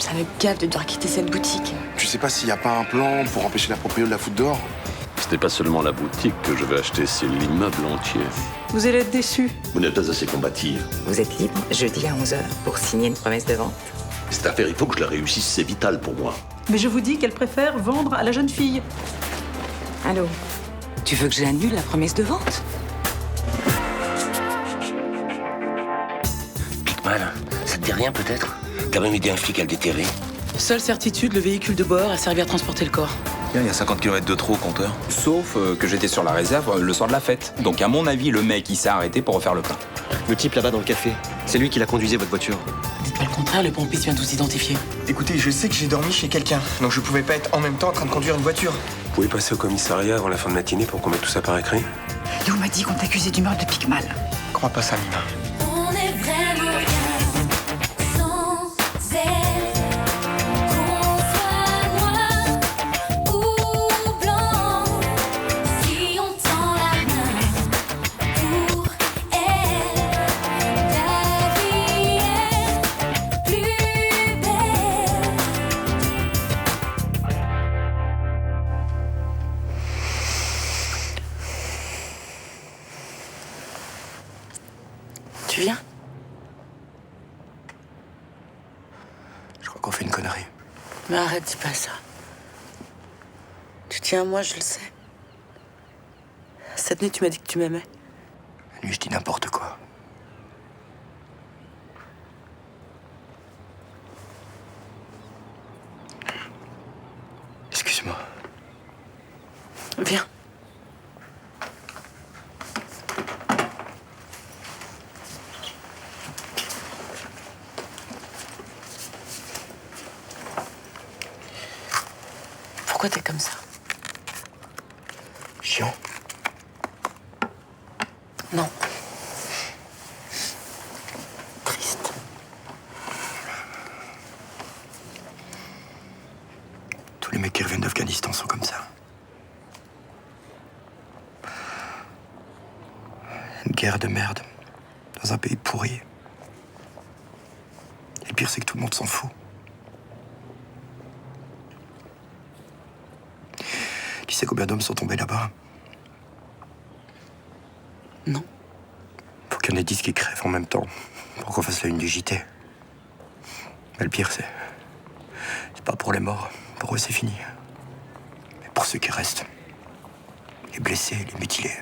Ça me gave de devoir quitter cette boutique. Tu sais pas s'il n'y a pas un plan pour empêcher la proprio de la foutre dehors? Ce n'est pas seulement la boutique que je vais acheter, c'est l'immeuble entier. Vous allez être déçus. Vous n'êtes pas assez combative. Vous êtes libre jeudi à 11h pour signer une promesse de vente? Cette affaire, il faut que je la réussisse, c'est vital pour moi. Mais je vous dis qu'elle préfère vendre à la jeune fille. Allô? Tu veux que j'annule la promesse de vente? Mal, ça te dit rien peut-être? T'as même aidé un flic à le déterrer? Seule certitude, le véhicule de bord a servi à transporter le corps. Il y a 50 km de trop au compteur. Sauf que j'étais sur la réserve le soir de la fête. Donc à mon avis, le mec, il s'est arrêté pour refaire le plein. Le type là-bas dans le café, c'est lui qui l'a conduisé votre voiture. Dites pas le contraire, le pompiste vient tous identifier. Écoutez, je sais que j'ai dormi chez quelqu'un, donc je pouvais pas être en même temps en train de conduire une voiture. Vous pouvez passer au commissariat avant la fin de matinée pour qu'on mette tout ça par écrit? Léo m'a dit qu'on t'accusait du meurtre de Picmal. Crois pas ça, Nina. On est vraiment bien sans elle. Qu'on soit noir ou blanc, si on tend la main pour elle, la vie est plus belle. Tu viens? Je crois qu'on fait une connerie. Mais arrête, dis pas ça. Tu tiens à moi, je le sais. Cette nuit, tu m'as dit que tu m'aimais. La nuit, je dis n'importe quoi. Excuse-moi. Viens. Pourquoi t'es comme ça? Chiant. Non. Triste. Tous les mecs qui reviennent d'Afghanistan sont comme ça. Une guerre de merde. Dans un pays pourri. Et le pire, c'est que tout le monde s'en fout. Tu sais combien d'hommes sont tombés là-bas? Non. Faut qu'il y en ait 10 qui crèvent en même temps pour qu'on fasse la une du JT. Mais le pire, c'est pas pour les morts. Pour eux, c'est fini. Mais pour ceux qui restent, les blessés, les mutilés,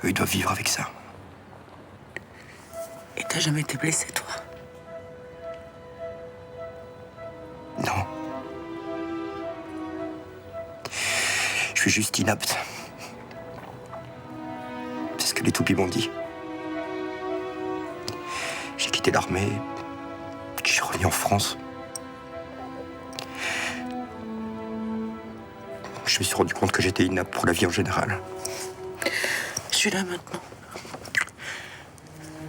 eux, ils doivent vivre avec ça. Et t'as jamais été blessé, toi? Non. Je suis juste inapte. C'est ce que les toupies m'ont dit. J'ai quitté l'armée. Je suis revenu en France. Je me suis rendu compte que j'étais inapte pour la vie en général. Je suis là maintenant.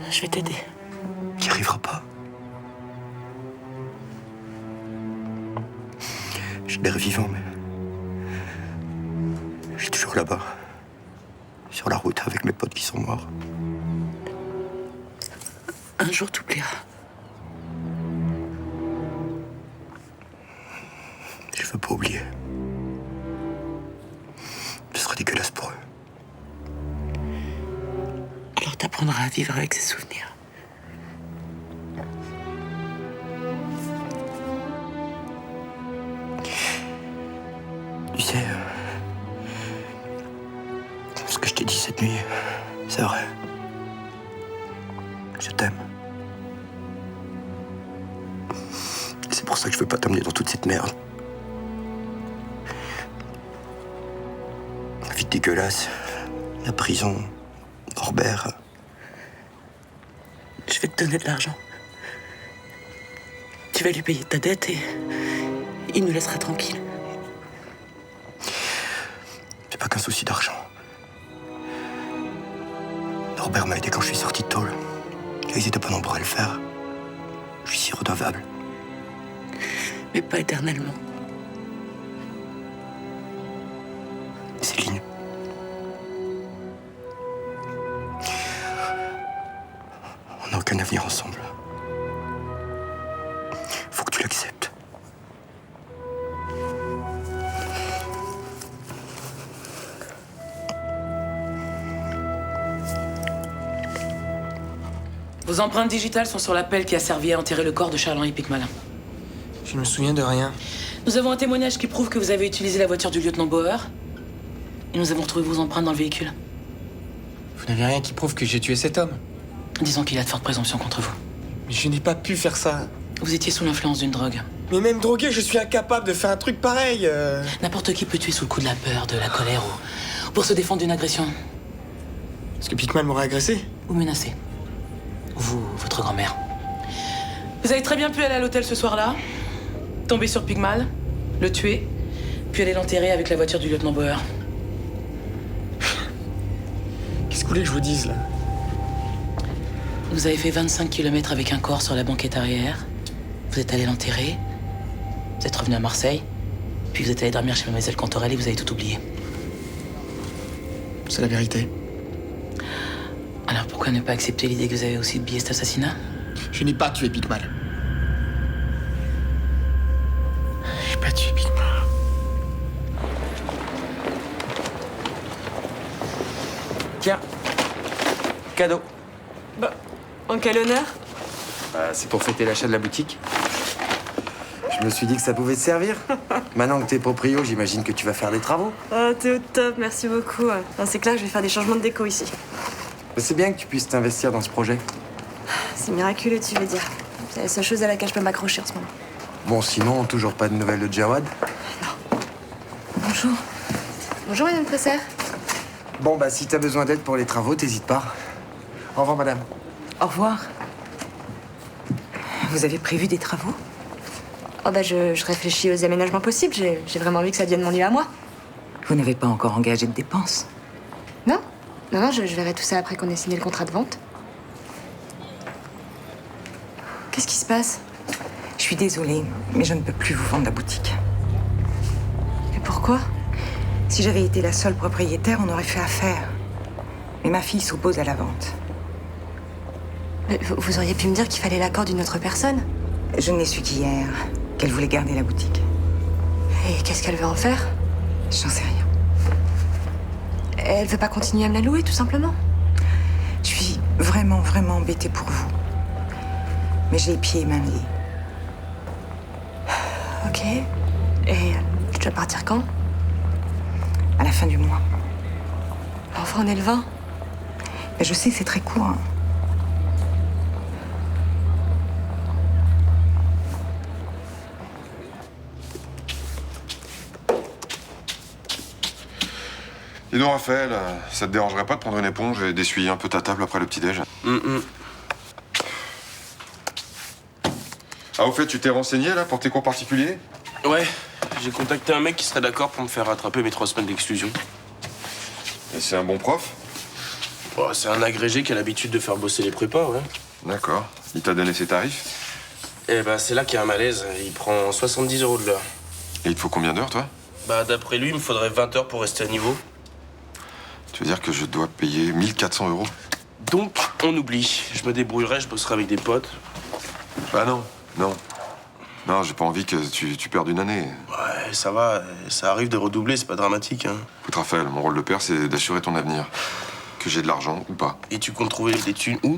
Je vais t'aider. T'y arriveras pas. J'ai l'air vivant, mais je suis toujours là-bas, sur la route avec mes potes qui sont morts. Un jour, t'oublieras. Je veux pas oublier. Ce serait dégueulasse pour eux. Alors t'apprendras à vivre avec ces souvenirs. Tu sais, ce que je t'ai dit cette nuit, c'est vrai. Je t'aime. C'est pour ça que je veux pas t'amener dans toute cette merde. La vie dégueulasse, la prison, Norbert. Je vais te donner de l'argent. Tu vas lui payer ta dette et il nous laissera tranquilles. C'est pas qu'un souci d'argent. Norbert m'a aidé quand je suis sorti de tôle. Ils étaient pas nombreux à le faire. Je suis si redevable. Mais pas éternellement. Céline. On n'a aucun avenir ensemble. Vos empreintes digitales sont sur la pelle qui a servi à enterrer le corps de Charles-Henri Picmal. Je me souviens de rien. Nous avons un témoignage qui prouve que vous avez utilisé la voiture du lieutenant Bauer. Et nous avons retrouvé vos empreintes dans le véhicule. Vous n'avez rien qui prouve que j'ai tué cet homme. Disons qu'il a de fortes présomptions contre vous. Mais je n'ai pas pu faire ça. Vous étiez sous l'influence d'une drogue. Mais même drogué, je suis incapable de faire un truc pareil. N'importe qui peut tuer sous le coup de la peur, de la colère ou pour se défendre d'une agression. Est-ce que Picmal m'aurait agressé? Ou menacé. Vous, votre grand-mère. Vous avez très bien pu aller à l'hôtel ce soir-là, tomber sur Picmal, le tuer, puis aller l'enterrer avec la voiture du lieutenant Bauer. Qu'est-ce que vous voulez que je vous dise, là? Vous avez fait 25 km avec un corps sur la banquette arrière. Vous êtes allé l'enterrer. Vous êtes revenu à Marseille. Puis vous êtes allé dormir chez Mademoiselle Cantorel et vous avez tout oublié. C'est la vérité. Alors pourquoi ne pas accepter l'idée que vous avez aussi oublié cet assassinat? Je n'ai pas tué Picmal. J'ai pas tué Picmal. Tiens. Cadeau. Bah, en quel honneur? C'est pour fêter l'achat de la boutique. Je me suis dit que ça pouvait te servir. Maintenant que t'es proprio, j'imagine que tu vas faire des travaux. Oh, t'es au top, merci beaucoup. C'est clair, je vais faire des changements de déco ici. C'est bien que tu puisses t'investir dans ce projet. C'est miraculeux, tu veux dire. C'est la seule chose à laquelle je peux m'accrocher en ce moment. Bon, sinon, toujours pas de nouvelles de Jawad? Bonjour. Bonjour, Madame Presser. Bon, bah, si t'as besoin d'aide pour les travaux, t'hésites pas. Au revoir, madame. Au revoir. Vous avez prévu des travaux? Oh bah, je réfléchis aux aménagements possibles. J'ai vraiment envie que ça devienne mon lieu à moi. Vous n'avez pas encore engagé de dépenses? Non. Non, je verrai tout ça après qu'on ait signé le contrat de vente. Qu'est-ce qui se passe? Je suis désolée, mais je ne peux plus vous vendre la boutique. Et pourquoi? Si j'avais été la seule propriétaire, on aurait fait affaire. Mais ma fille s'oppose à la vente. Mais vous auriez pu me dire qu'il fallait l'accord d'une autre personne? Je n'ai su qu'hier qu'elle voulait garder la boutique. Et qu'est-ce qu'elle veut en faire? J'en sais rien. Elle veut pas continuer à me la louer, tout simplement? Je suis vraiment, vraiment embêtée pour vous. Mais j'ai les pieds et mains liés. Ok. Et je dois partir quand? À la fin du mois. Enfin, on est le 20. Mais je sais, c'est très court. Hein. Dis donc, Raphaël, ça te dérangerait pas de prendre une éponge et d'essuyer un peu ta table après le petit-déj? Ah, au fait, tu t'es renseigné, là, pour tes cours particuliers? Ouais, j'ai contacté un mec qui serait d'accord pour me faire rattraper mes 3 semaines d'exclusion. Et c'est un bon prof? Oh, c'est un agrégé qui a l'habitude de faire bosser les prépas, ouais. D'accord. Il t'a donné ses tarifs? Eh ben, c'est là qu'il y a un malaise. Il prend 70 € de l'heure. Et il te faut combien d'heures, toi? Bah, d'après lui, il me faudrait 20 heures pour rester à niveau. Tu veux dire que je dois payer 1400 €? Donc, on oublie. Je me débrouillerai, je bosserai avec des potes. Bah non, non. Non, j'ai pas envie que tu perdes une année. Ouais, ça va. Ça arrive de redoubler, c'est pas dramatique, hein. Écoute, Raphaël, mon rôle de père, c'est d'assurer ton avenir. Que j'ai de l'argent ou pas. Et tu comptes trouver des thunes où?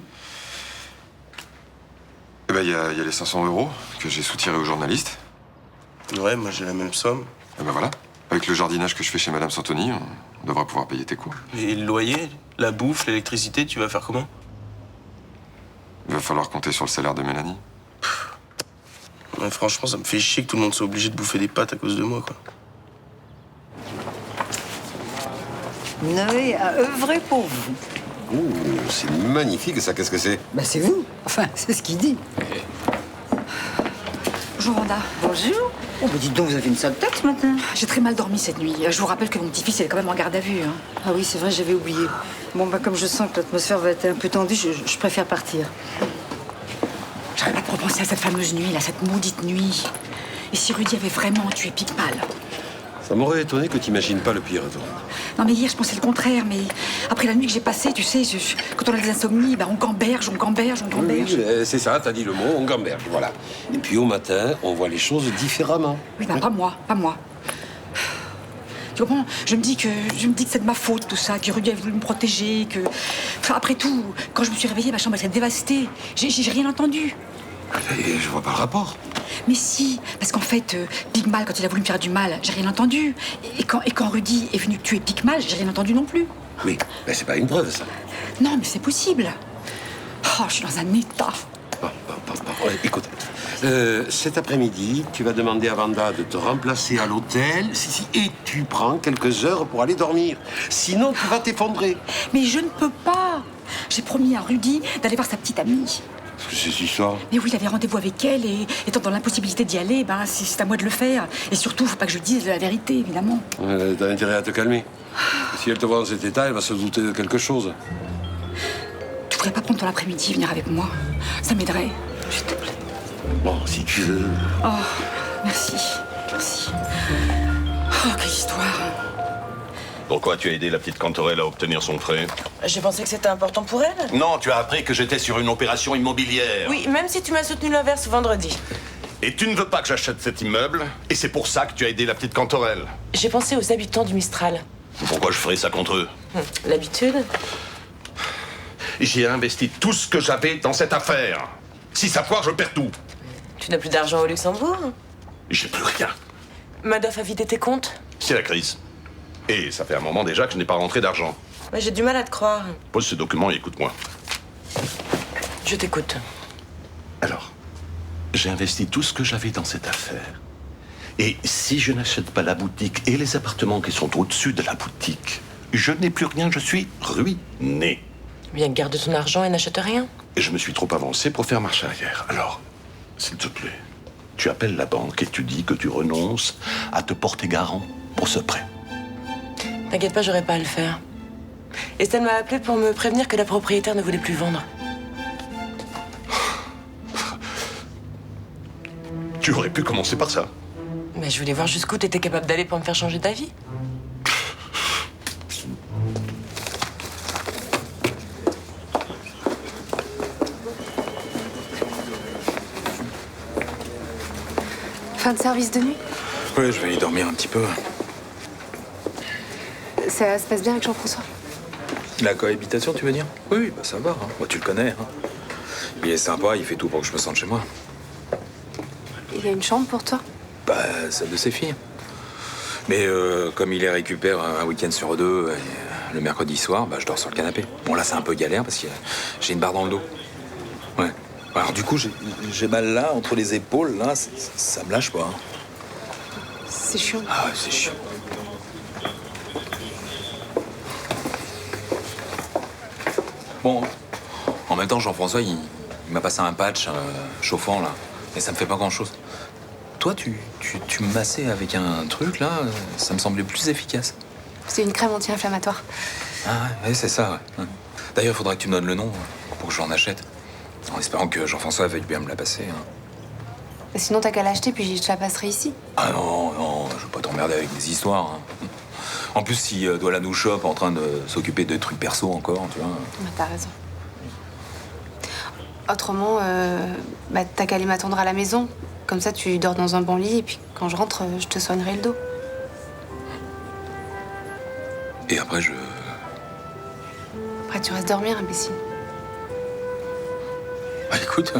Eh ben, il y a les 500 € que j'ai soutirés aux journalistes. Ouais, moi j'ai la même somme. Et ben voilà. Avec le jardinage que je fais chez Madame Santoni, on devrait pouvoir payer tes cours. Et le loyer, la bouffe, l'électricité, tu vas faire comment? Il va falloir compter sur le salaire de Mélanie. Ouais, franchement, ça me fait chier que tout le monde soit obligé de bouffer des pâtes à cause de moi, quoi. Noé a œuvré pour vous. Ouh, c'est magnifique ça, qu'est-ce que c'est? Bah c'est vous. Enfin, c'est ce qu'il dit. Bonjour Wanda. Bonjour. Oh bah dites donc, vous avez une sale tête ce matin. J'ai très mal dormi cette nuit. Je vous rappelle que mon petit-fils est quand même en garde à vue. Hein. Ah oui, c'est vrai, j'avais oublié. Bon bah comme je sens que l'atmosphère va être un peu tendue, je préfère partir. J'arrête pas de repenser à cette fameuse nuit, là, cette maudite nuit. Et si Rudy avait vraiment tué Picmal? Ça m'aurait étonné que t'imagines pas le pire, toi. Non mais hier, je pensais le contraire, mais après la nuit que j'ai passée, tu sais, quand on a des insomnies, bah, on gamberge. Oui, c'est ça, t'as dit le mot, on gamberge, voilà. Et puis au matin, on voit les choses différemment. Oui, bah pas moi. Tu comprends? Je me dis que c'est de ma faute tout ça, que Rudy a voulu me protéger, que... Enfin, après tout, quand je me suis réveillée, ma chambre était dévastée. J'ai rien entendu. Et je vois pas le rapport. Mais si, parce qu'en fait, Big Mal, quand il a voulu me faire du mal, j'ai rien entendu. Et quand Rudy est venu tuer Big Mal, j'ai rien entendu non plus. Oui, mais c'est pas une preuve, ça. Non, mais c'est possible. Oh, je suis dans un état. Bon, ouais, écoute, cet après-midi, tu vas demander à Vanda de te remplacer à l'hôtel, et tu prends quelques heures pour aller dormir. Sinon, tu vas t'effondrer. Mais je ne peux pas. J'ai promis à Rudy d'aller voir sa petite amie. Qu'est-ce que c'est cette histoire? Mais oui, il avait rendez-vous avec elle et étant dans l'impossibilité d'y aller, ben, c'est à moi de le faire. Et surtout, faut pas que je dise la vérité, évidemment. T'as intérêt à te calmer. Si elle te voit dans cet état, elle va se douter de quelque chose. Tu voudrais pas prendre ton après-midi, venir avec moi? Ça m'aiderait, s'il te plaît. Bon, si tu veux. Oh, merci. Merci. Oh, quelle histoire. Pourquoi tu as aidé la petite Cantorelle à obtenir son prêt? J'ai pensé que c'était important pour elle. Non, tu as appris que j'étais sur une opération immobilière. Oui, même si tu m'as soutenu l'inverse vendredi. Et tu ne veux pas que j'achète cet immeuble, et c'est pour ça que tu as aidé la petite Cantorelle. J'ai pensé aux habitants du Mistral. Pourquoi je ferais ça contre eux? L'habitude. J'ai investi tout ce que j'avais dans cette affaire. Si ça foire, je perds tout. Tu n'as plus d'argent au Luxembourg? J'ai plus rien. Madoff a vidé tes comptes? C'est la crise. Et ça fait un moment déjà que je n'ai pas rentré d'argent. Ouais, j'ai du mal à te croire. Pose ce document et écoute-moi. Je t'écoute. Alors, j'ai investi tout ce que j'avais dans cette affaire. Et si je n'achète pas la boutique et les appartements qui sont au-dessus de la boutique, je n'ai plus rien, je suis ruiné. Bien, garde ton argent et n'achète rien. Et je me suis trop avancé pour faire marche arrière. Alors, s'il te plaît, tu appelles la banque et tu dis que tu renonces à te porter garant pour ce prêt. T'inquiète pas, j'aurais pas à le faire. Estelle m'a appelé pour me prévenir que la propriétaire ne voulait plus vendre. Tu aurais pu commencer par ça. Mais je voulais voir jusqu'où t'étais capable d'aller pour me faire changer d'avis. Fin de service de nuit? Ouais, je vais aller dormir un petit peu. Ça se passe bien avec Jean-François? La cohabitation, tu veux dire? Oui, bah ça va. Hein. Moi, tu le connais. Hein. Il est sympa, il fait tout pour que je me sente chez moi. Il y a une chambre pour toi? Bah, celle de ses filles. Mais comme il les récupère un week-end sur deux, le mercredi soir, bah, je dors sur le canapé. Bon, là, c'est un peu galère parce que j'ai une barre dans le dos. Ouais. Alors, du coup, j'ai mal là, entre les épaules, là, ça me lâche pas. Hein. C'est chiant. Ah ouais, c'est chiant. Bon, en même temps, Jean-François, il m'a passé un patch chauffant, là. Mais ça me fait pas grand-chose. Toi, tu me massais avec un truc, là, ça me semblait plus efficace. C'est une crème anti-inflammatoire. Ah ouais, c'est ça, ouais. D'ailleurs, il faudra que tu me donnes le nom pour que je l'en achète. En espérant que Jean-François veuille bien me la passer. Hein. Sinon, t'as qu'à l'acheter, puis je te la passerai ici. Ah non, je veux pas t'emmerder avec des histoires. Hein. En plus, si Douala nous chope en train de s'occuper de trucs perso encore, tu vois. Bah, t'as raison. Autrement, t'as qu'à aller m'attendre à la maison. Comme ça, tu dors dans un bon lit, et puis quand je rentre, je te soignerai le dos. Et après, Après, tu restes dormir, imbécile. Bah écoute,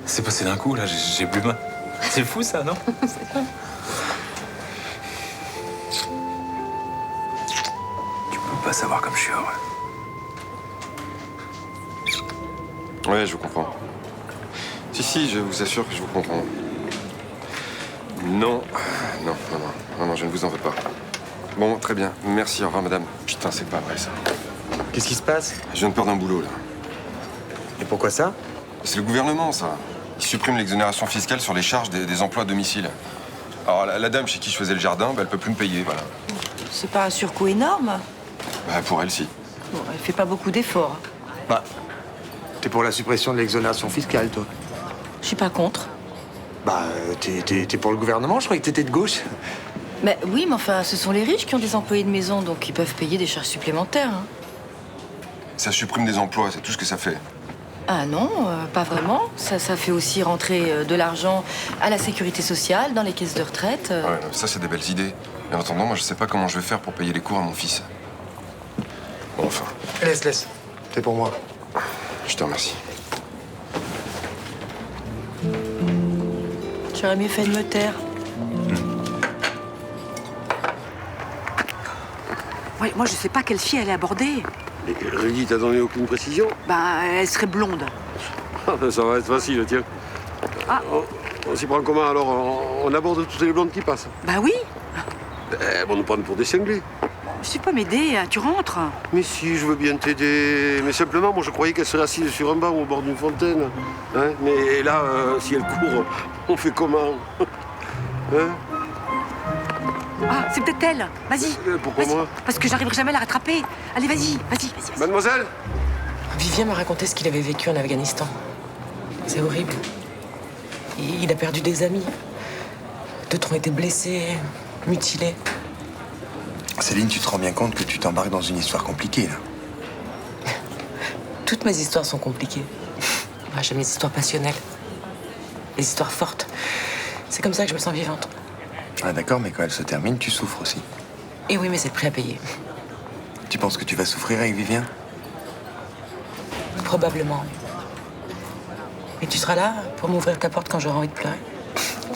c'est passé d'un coup, là, j'ai plus mal. C'est fou, ça, non? C'est vrai. Tu peux pas savoir comme je suis heureux. Ouais, je vous comprends. Si, je vous assure que je vous comprends. Non, je ne vous en veux pas. Bon, très bien. Merci, au revoir, madame. Putain, c'est pas vrai, ça. Qu'est-ce qui se passe? Je viens de perdre un boulot, là. Et pourquoi ça? C'est le gouvernement, ça. Il supprime l'exonération fiscale sur les charges des emplois à domicile. Alors, la dame chez qui je faisais le jardin, elle peut plus me payer, voilà. C'est pas un surcoût énorme? Bah, pour elle, si. Bon, elle fait pas beaucoup d'efforts. Bah, t'es pour la suppression de l'exonération fiscale, toi? Je suis pas contre. Bah, t'es pour le gouvernement? Je croyais que t'étais de gauche. Mais oui, mais enfin, ce sont les riches qui ont des employés de maison, donc ils peuvent payer des charges supplémentaires. Hein. Ça supprime des emplois, c'est tout ce que ça fait. Ah non, pas vraiment. Ça fait aussi rentrer de l'argent à la sécurité sociale, dans les caisses de retraite. Ouais, ça, c'est des belles idées. Et en attendant, moi, je sais pas comment je vais faire pour payer les cours à mon fils. Bon, enfin, Laisse. C'est pour moi. je te remercie. J'aurais mieux fait de me taire. Ouais, moi, je sais pas quelle fille elle est abordée. Et Rudy t'a donné aucune précision? Bah, elle serait blonde. Ça va être facile, tiens. Ah. On s'y prend comment alors? On aborde toutes les blondes qui passent. Bah oui. Elles vont nous prendre pour des cinglés. Tu peux m'aider, tu rentres. Mais si, je veux bien t'aider. Mais simplement, moi, je croyais qu'elle serait assise sur un banc ou au bord d'une fontaine. Hein? Mais là, si elle court, on fait comment? Hein? Ah, c'est peut-être elle. Vas-y. Pourquoi Vas-y. moi? Parce que j'arriverai jamais à la rattraper. Allez, vas-y. Mademoiselle? Vivien m'a raconté ce qu'il avait vécu en Afghanistan. C'est horrible. Il a perdu des amis. D'autres ont été blessés, mutilés. Céline, tu te rends bien compte que tu t'embarques dans une histoire compliquée, là? Toutes mes histoires sont compliquées. Moi, j'aime les histoires passionnelles. Les histoires fortes. C'est comme ça que je me sens vivante. Ah d'accord, mais quand elle se termine, tu souffres aussi. Et oui, mais c'est le prix à payer. Tu penses que tu vas souffrir avec Vivien? Probablement. Et tu seras là pour m'ouvrir ta porte quand j'aurai envie de pleurer?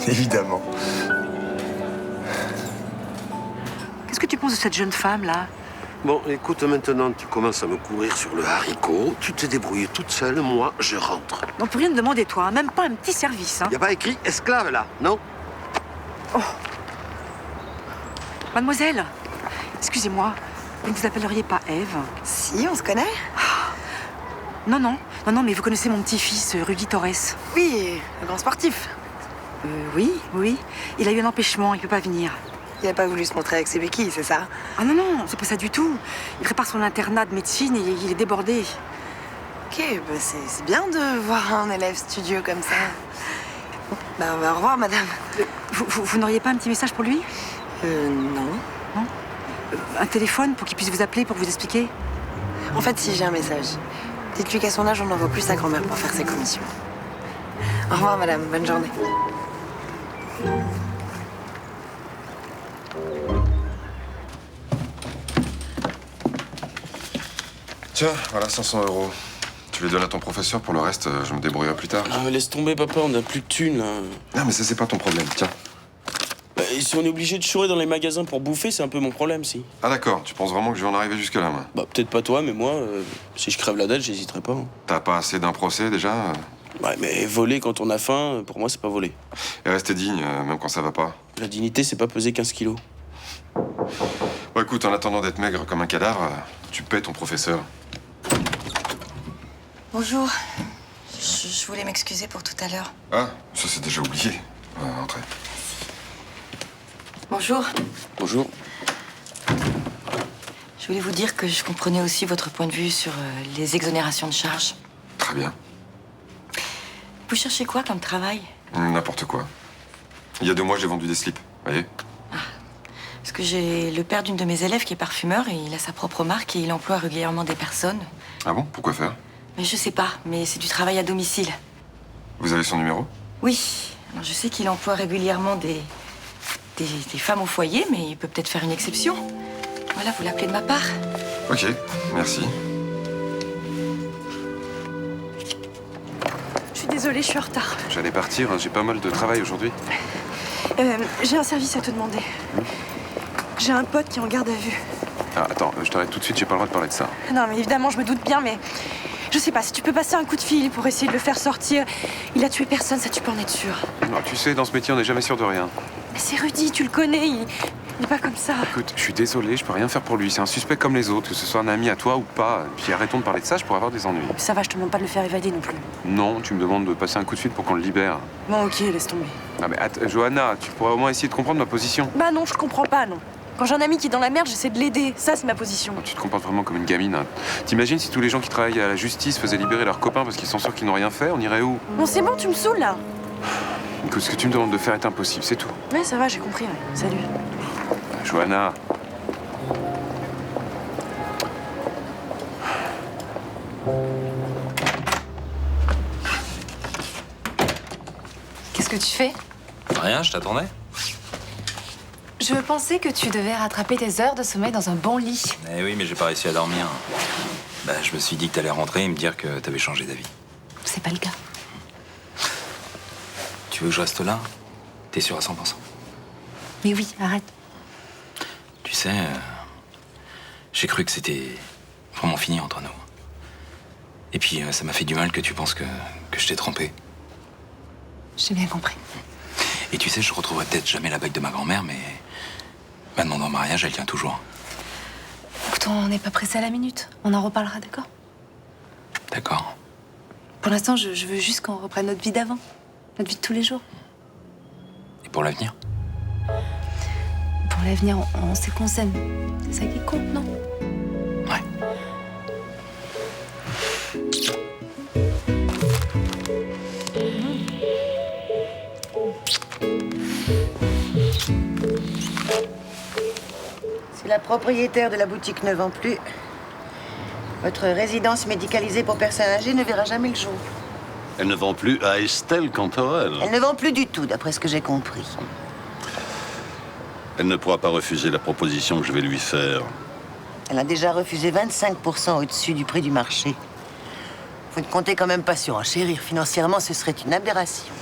Évidemment. Qu'est-ce que tu penses de cette jeune femme, là? Bon, écoute, maintenant, tu commences à me courir sur le haricot. Tu te débrouilles toute seule, moi, je rentre. On peut rien te demander, toi. Même pas un petit service. Hein. Y a pas écrit esclave, là, non? Oh. Mademoiselle, excusez-moi, vous ne vous appelleriez pas Ève? Si, on se connaît? Non, mais vous connaissez mon petit-fils, Rudy Torres. Oui, le grand sportif. Oui. Il a eu un empêchement, il peut pas venir. Il n'a pas voulu se montrer avec ses béquilles, c'est ça? Ah non, c'est pas ça du tout. Il prépare son internat de médecine et il est débordé. Ok, bah c'est bien de voir un élève studieux comme ça. Bah, au revoir, madame. Vous n'auriez pas un petit message pour lui? Non. Non? Un téléphone pour qu'il puisse vous appeler, pour vous expliquer? En fait, si j'ai un message. Dites-lui qu'à son âge, on n'envoie plus sa grand-mère pour faire ses commissions. Au revoir, madame. Bonne journée. Tiens, voilà 500 €. Tu les donnes à ton professeur, pour le reste, je me débrouillerai plus tard. Ah, laisse tomber, papa, on n'a plus de thunes, là. Non, mais ça, c'est pas ton problème, tiens. Bah, et si on est obligé de chourer dans les magasins pour bouffer, c'est un peu mon problème, si. Ah d'accord, tu penses vraiment que je vais en arriver jusque-là, moi? Bah, peut-être pas toi, mais moi, si je crève la dalle, j'hésiterai pas. Hein. T'as pas assez d'un procès, déjà? Ouais, mais voler quand on a faim, pour moi, c'est pas voler. Et rester digne, même quand ça va pas. La dignité, c'est pas peser 15 kilos. Bon, écoute, en attendant d'être maigre comme un cadavre, tu paies ton professeur. Bonjour. Je voulais m'excuser pour tout à l'heure. Ah, ça c'est déjà oublié. Entrez. Bonjour. Bonjour. Je voulais vous dire que je comprenais aussi votre point de vue sur les exonérations de charges. Très bien. Vous cherchez quoi comme travail? N'importe quoi. Il y a 2 mois, j'ai vendu des slips, voyez? Parce que j'ai le père d'une de mes élèves qui est parfumeur et il a sa propre marque et il emploie régulièrement des personnes. Ah bon? Pourquoi faire? Mais je sais pas, mais c'est du travail à domicile. Vous avez son numéro? Oui. Alors je sais qu'il emploie régulièrement des femmes au foyer, mais il peut peut-être faire une exception. Voilà, vous l'appelez de ma part. Ok, merci. Je suis désolée, je suis en retard. J'allais partir, j'ai pas mal de travail aujourd'hui. J'ai un service à te demander. J'ai un pote qui est en garde à vue. Ah, attends, je t'arrête tout de suite, j'ai pas le droit de parler de ça. Non, mais évidemment, je me doute bien, mais je sais pas, si tu peux passer un coup de fil pour essayer de le faire sortir. Il a tué personne, ça tu peux en être sûr. Non, tu sais, dans ce métier, on n'est jamais sûr de rien. Mais c'est Rudy, tu le connais, il est pas comme ça. Écoute, je suis désolé, je peux rien faire pour lui. C'est un suspect comme les autres, que ce soit un ami à toi ou pas. Puis arrêtons de parler de ça, je pourrais avoir des ennuis. Ça va, je te demande pas de le faire évader non plus. Non, tu me demandes de passer un coup de fil pour qu'on le libère. Bon, ok, laisse tomber. Ah mais attends, Johanna, tu pourrais au moins essayer de comprendre ma position. Bah non, je comprends pas, non. Quand j'ai un ami qui est dans la merde, j'essaie de l'aider. Ça, c'est ma position. Tu te comportes vraiment comme une gamine. Hein. T'imagines si tous les gens qui travaillent à la justice faisaient libérer leurs copains parce qu'ils sont sûrs qu'ils n'ont rien fait, on irait où? Bon, c'est bon, tu me saoules, là. Écoute, ce que tu me demandes de faire est impossible, c'est tout. Ouais, ça va, j'ai compris, ouais. Salut. Johanna. Qu'est-ce que tu fais? Rien, je t'attendais. Je pensais que tu devais rattraper tes heures de sommeil dans un bon lit. Eh oui, mais j'ai pas réussi à dormir. Bah, je me suis dit que t'allais rentrer et me dire que t'avais changé d'avis. C'est pas le cas. Tu veux que je reste là? T'es sûr à 100%? Mais oui, arrête. Tu sais, j'ai cru que c'était vraiment fini entre nous. Et puis, ça m'a fait du mal que tu penses que je t'ai trompé. J'ai bien compris. Et tu sais, je retrouverai peut-être jamais la bague de ma grand-mère, mais ma demande en mariage, elle tient toujours. Écoute, on n'est pas pressé à la minute. On en reparlera, d'accord? D'accord. Pour l'instant, je veux juste qu'on reprenne notre vie d'avant. Notre vie de tous les jours. Et pour l'avenir? Pour l'avenir, on sait qu'on s'aime. C'est ça qui compte, non? Ouais. Si la propriétaire de la boutique ne vend plus, votre résidence médicalisée pour personnes âgées ne verra jamais le jour. Elle ne vend plus à Estelle Cantorel. Elle ne vend plus du tout, d'après ce que j'ai compris. Elle ne pourra pas refuser la proposition que je vais lui faire. Elle a déjà refusé 25% au-dessus du prix du marché. Vous ne comptez quand même pas sur enchérir. Financièrement, ce serait une aberration.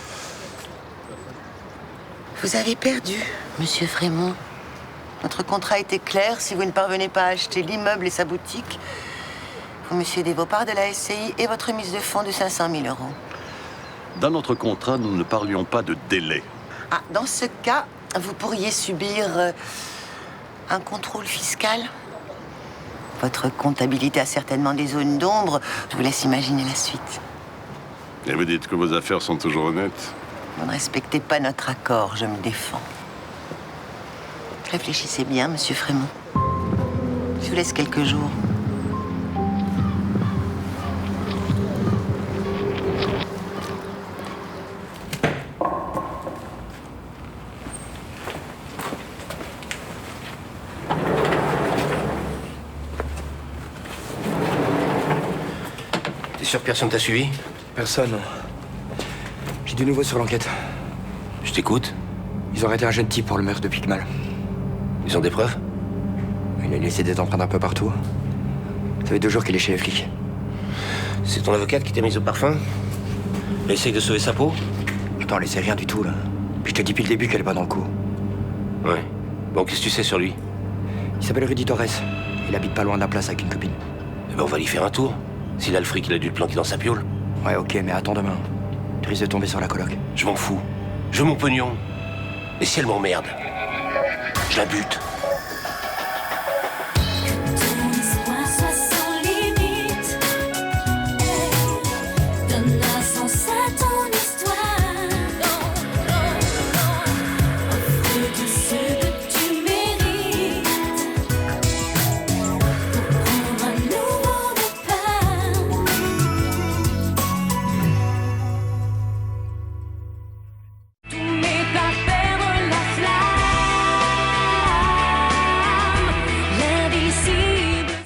Vous avez perdu, monsieur Frémont. Notre contrat était clair. Si vous ne parvenez pas à acheter l'immeuble et sa boutique, vous me cédez vos parts de la SCI et votre mise de fonds de 500 000 €. Dans notre contrat, nous ne parlions pas de délai. Ah, dans ce cas, vous pourriez subir un contrôle fiscal. Votre comptabilité a certainement des zones d'ombre. Je vous laisse imaginer la suite. Et vous dites que vos affaires sont toujours honnêtes? Vous ne respectez pas notre accord, je me défends. Réfléchissez bien, monsieur Frémont. Je vous laisse quelques jours. T'es sûr que personne t'a suivi? Personne, non. J'ai du nouveau sur l'enquête. Je t'écoute. Ils ont arrêté un jeune type pour le meurtre de Picmal. Ils ont des preuves? Il a laissé des empreintes un peu partout. Ça fait 2 jours qu'il est chez les flics. C'est ton avocate qui t'a mise au parfum? Elle essaye de sauver sa peau? Attends, elle essaie rien du tout, là. Puis je te dis depuis le début qu'elle est pas dans le coup. Ouais. Bon, qu'est-ce que tu sais sur lui? Il s'appelle Rudy Torres. Il habite pas loin de la place avec une copine. Eh ben, on va lui faire un tour. S'il a le fric, il a dû le planquer dans sa piole. Ouais, ok, mais attends demain. Tu risques de tomber sur la coloc. Je m'en fous. Je veux mon pognon. Et si elle m'emmerde, je la bute.